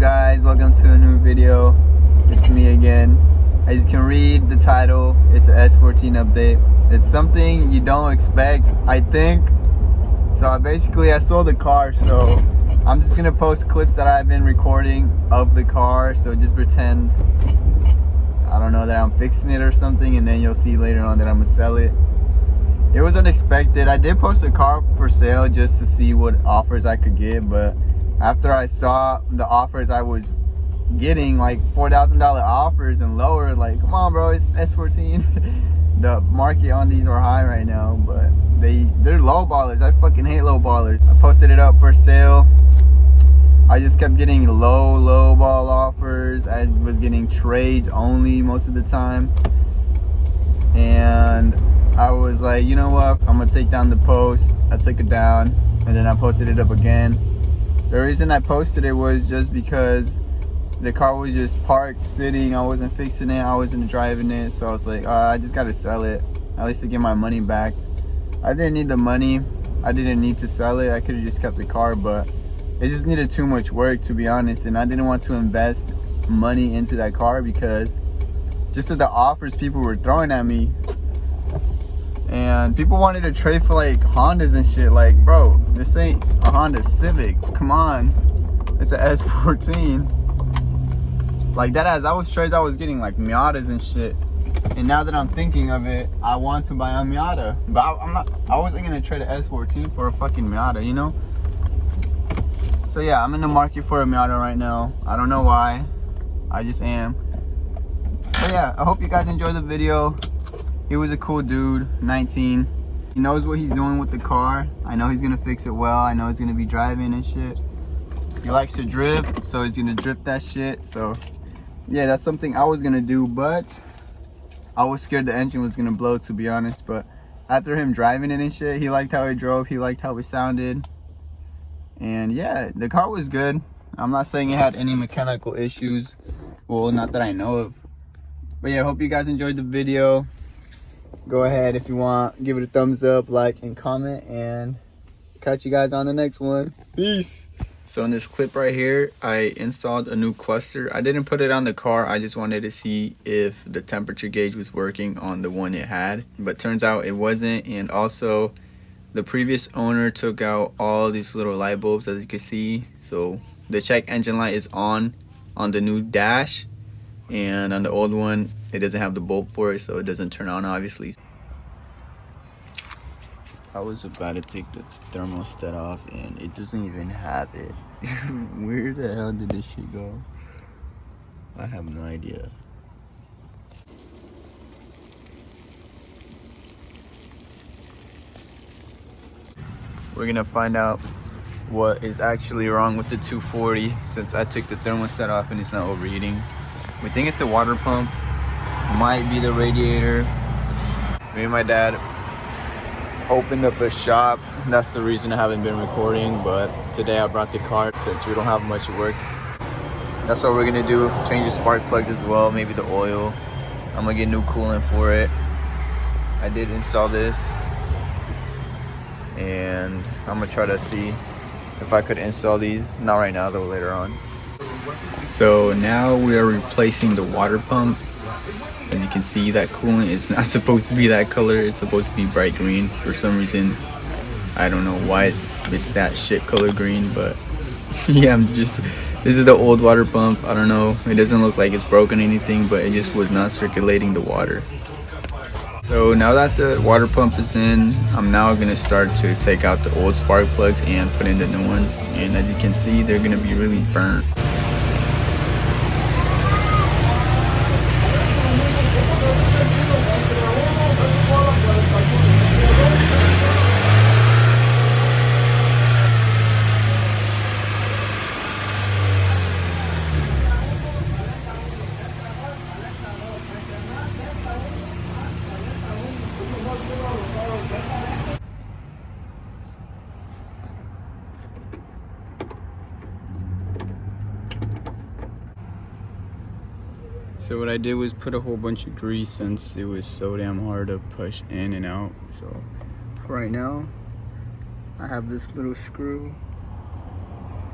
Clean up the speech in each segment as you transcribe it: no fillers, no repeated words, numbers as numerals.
guys? Welcome to a new video. It's me again. As you can read the title, it's an S14 update. It's something you don't expect, I think. So I sold the car, so I'm just gonna post clips that I've been recording of the car. So just pretend, I don't know, that I'm fixing it or something, and then you'll see later on that I'm gonna sell it. It was unexpected. I did post a car for sale just to see what offers I could get, but after I saw the offers I was getting, like $4,000 offers and lower, like, come on bro, it's S14. The market on these are high right now, but they're low ballers. I fucking hate low ballers. I posted it up for sale. I just kept getting low ball offers. I was getting trades only most of the time, and I was like, you know what, I'm gonna take down the post. I took it down and then I posted it up again. The reason I posted it was just because the car was just parked, sitting. I wasn't fixing it, I wasn't driving it, so I was like, I just gotta sell it, at least to get my money back. I didn't need the money, I didn't need to sell it. I could have just kept the car, but it just needed too much work, to be honest, and I didn't want to invest money into that car because just of the offers people were throwing at me. And people wanted to trade for like Hondas and shit. Like, bro, this ain't a Honda Civic, come on, it's a S14. Like that was trades I was getting, like Miatas and shit. And now that I'm thinking of it, I want to buy a Miata, but I wasn't gonna trade a S14 for a fucking Miata, you know. So yeah, I'm in the market for a Miata right now. I don't know why, I just am. But yeah, I hope you guys enjoyed the video. He was a cool dude, 19. He knows what he's doing with the car. I know he's gonna fix it well. I know he's gonna be driving and shit. He likes to drift, so he's gonna drift that shit. So yeah, that's something I was gonna do, but I was scared the engine was gonna blow, to be honest. But after him driving it and shit, he liked how it drove, he liked how it sounded. And yeah, the car was good. I'm not saying it had any mechanical issues. Well, not that I know of. But yeah, I hope you guys enjoyed the video. Go ahead, if you want, give it a thumbs up, like, and comment, and catch you guys on the next one. Peace. So in this clip right here, I installed a new cluster. I didn't put it on the car. I just wanted to see if the temperature gauge was working on the one it had, but turns out it wasn't. And also the previous owner took out all these little light bulbs, as you can see. So the check engine light is on the new dash, and on the old one it doesn't have the bulb for it, so it doesn't turn on, obviously. I was about to take the thermostat off and it doesn't even have it. Where the hell did this shit go? I have no idea. We're gonna find out what is actually wrong with the 240 since I took the thermostat off and it's not overheating. We think it's the water pump, might be the radiator. Me and my dad opened up a shop. That's the reason I haven't been recording, but today I brought the car since we don't have much work. That's what we're gonna do, change the spark plugs as well, maybe the oil. I'm gonna get new coolant for it. I did install this, and I'm gonna try to see if I could install these. Not right now though, later on. So now we are replacing the water pump. As you can see, that coolant is not supposed to be that color. It's supposed to be bright green for some reason. I don't know why it's that shit color green, but yeah, this is the old water pump. I don't know, it doesn't look like it's broken or anything, but it just was not circulating the water. So now that the water pump is in, I'm now gonna start to take out the old spark plugs and put in the new ones. And as you can see, they're gonna be really burnt. So what I did was put a whole bunch of grease since it was so damn hard to push in and out. So right now I have this little screw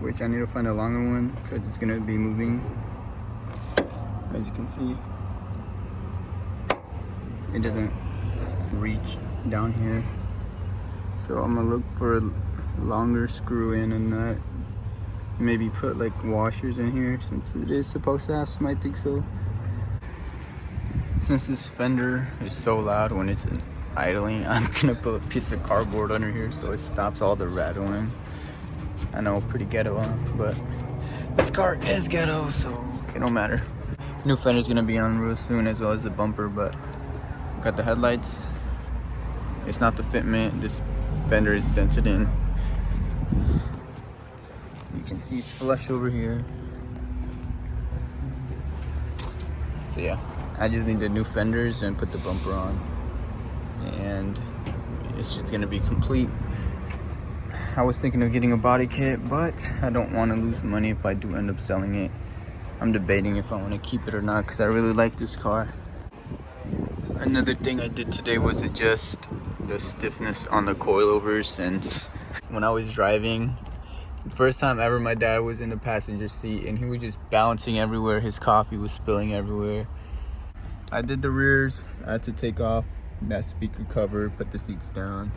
which I need to find a longer one because it's gonna be moving. As you can see, it doesn't reach down here, so I'm gonna look for a longer screw in and nut. Maybe put like washers in here since it is supposed to have some, I think so. Since this fender is so loud when it's idling, I'm gonna put a piece of cardboard under here so it stops all the rattling. I know, pretty ghetto, huh? But this car is ghetto, so it don't matter. New fender's gonna be on real soon, as well as the bumper, but got the headlights. It's not the fitment. This fender is dented in. You can see it's flush over here. So yeah, I just need the new fenders and put the bumper on, and it's just gonna be complete. I was thinking of getting a body kit, but I don't want to lose money if I do end up selling it. I'm debating if I want to keep it or not because I really like this car. Another thing I did today was adjust the stiffness on the coilovers, since when I was driving, the first time ever, my dad was in the passenger seat and he was just bouncing everywhere. His coffee was spilling everywhere. I did the rears. I had to take off that speaker cover, put the seats down,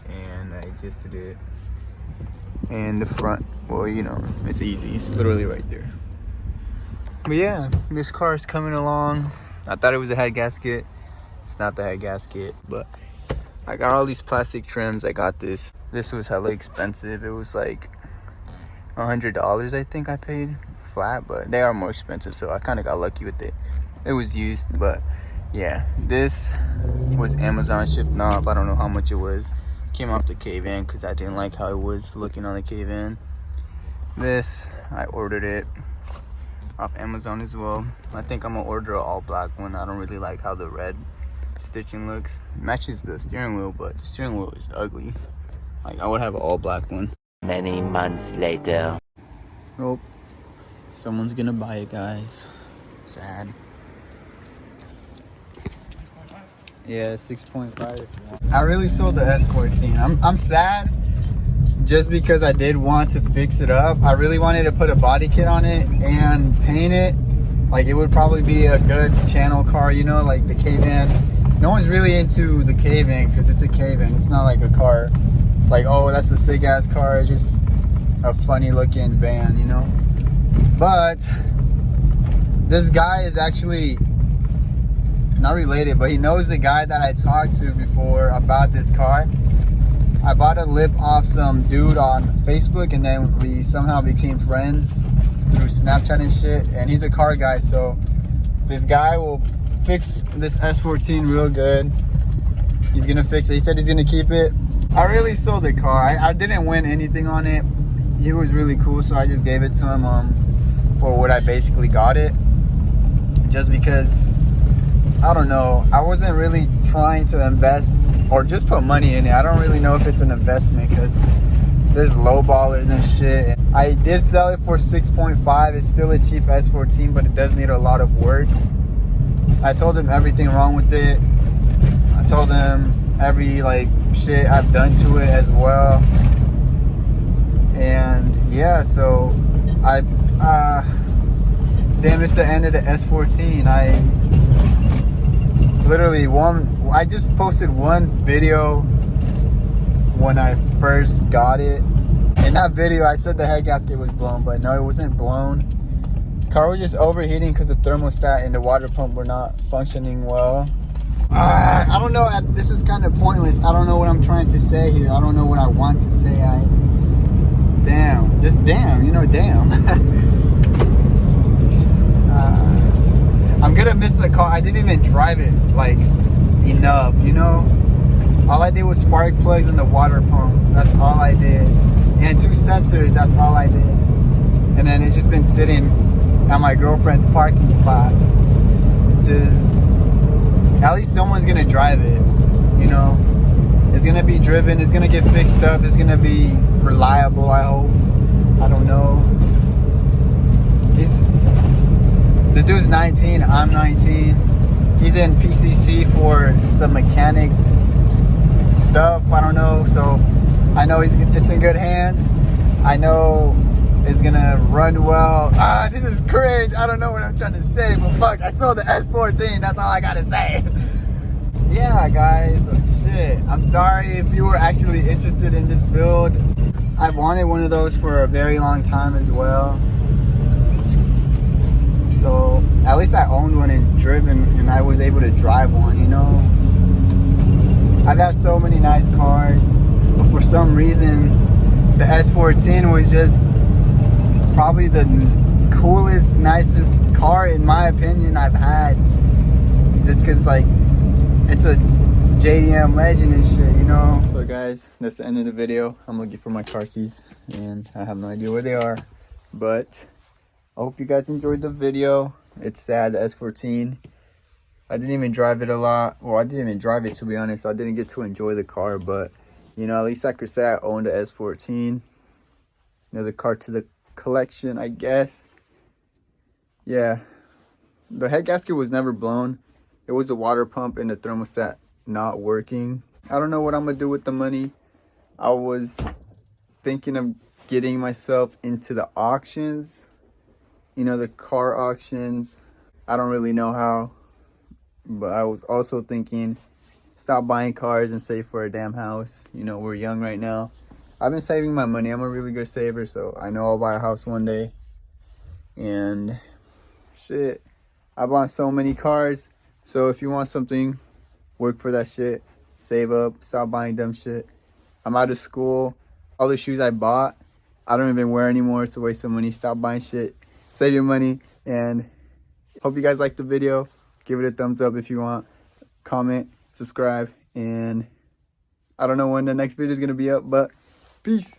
and I adjusted it. And the front, well, you know, it's easy. It's literally right there. But yeah, this car is coming along. I thought it was a head gasket. It's not the head gasket, but I got all these plastic trims. I got this. This was hella expensive. It was like $100, I think I paid flat, but they are more expensive, so I kind of got lucky with it. It was used, but yeah, this was Amazon shipped off. I don't know how much it was. Came off the K-Van because I didn't like how it was looking on the K-Van. This, I ordered it off Amazon as well. I think I'm gonna order an all black one. I don't really like how the red stitching looks. Matches the steering wheel, but the steering wheel is ugly. Like, I would have an all black one. Many months later. Oh, someone's gonna buy it, guys. Sad. Yeah, 6.5. I really sold the S14. I'm sad just because I did want to fix it up. I really wanted to put a body kit on it and paint it. Like, it would probably be a good channel car, you know, like the K-Van. No one's really into the K-Van because it's a K-Van. It's not like a car like, oh, that's a sick ass car. It's just a funny looking van, you know. But this guy is actually not related, but he knows the guy that I talked to before about this car. I bought a lip off some dude on Facebook, and then we somehow became friends through Snapchat and shit. And he's a car guy, so this guy will fix this S14 real good. He's gonna fix it. He said he's gonna keep it. I really sold the car. I didn't win anything on it. He was really cool, so I just gave it to him for what I basically got it. Just because, I don't know, I wasn't really trying to invest or just put money in it. I don't really know if it's an investment because there's lowballers and shit. I did sell it for 6.5. It's still a cheap S14, but it does need a lot of work. I told him everything wrong with it. I told him every like shit I've done to it as well. And yeah, so damn, it's the end of the S14. I just posted one video when I first got it. In that video, I said the head gasket was blown, but no, it wasn't blown. The car was just overheating because the thermostat and the water pump were not functioning well. I don't know. This is kind of pointless. I don't know what I'm trying to say here. I don't know what I want to say. Damn. Just damn. You know, damn. I'm gonna miss the car. I didn't even drive it like enough, you know. All I did was spark plugs in the water pump. That's all I did, and 2 sensors. That's all I did. And then it's just been sitting at my girlfriend's parking spot. It's just, at least someone's gonna drive it, you know. It's gonna be driven. It's gonna get fixed up. It's gonna be reliable, I hope. I don't know. The dude's 19, I'm 19. He's in PCC for some mechanic stuff, I don't know. So I know it's in good hands. I know is gonna run well. This is cringe. I don't know what I'm trying to say, but fuck, I sold the S14. That's all I gotta say. Yeah, guys, shit. I'm sorry if you were actually interested in this build. I've wanted one of those for a very long time as well. So at least I owned one and driven, and I was able to drive one, you know. I've had so many nice cars, but for some reason, the S14 was just probably the coolest, nicest car, in my opinion, I've had. Just because, like, it's a JDM legend and shit, you know. So guys, that's the end of the video. I'm looking for my car keys and I have no idea where they are, but I hope you guys enjoyed the video. It's sad, the S14. I didn't even drive it a lot. Well, I didn't even drive it, to be honest. I didn't get to enjoy the car, but you know, at least I could say I owned a S14. Another car to the collection, I guess. Yeah, the head gasket was never blown. It was a water pump and the thermostat not working. I don't know what I'm gonna do with the money. I was thinking of getting myself into the auctions, you know, the car auctions. I don't really know how, but I was also thinking stop buying cars and save for a damn house. You know, we're young right now. I've been saving my money. I'm a really good saver, so I know I'll buy a house one day. And shit, I bought so many cars. So if you want something, work for that shit. Save up. Stop buying dumb shit. I'm out of school. All the shoes I bought, I don't even wear anymore. It's a waste of money. Stop buying shit. Save your money. And hope you guys liked the video. Give it a thumbs up if you want. Comment, subscribe, and I don't know when the next video is going to be up, but peace.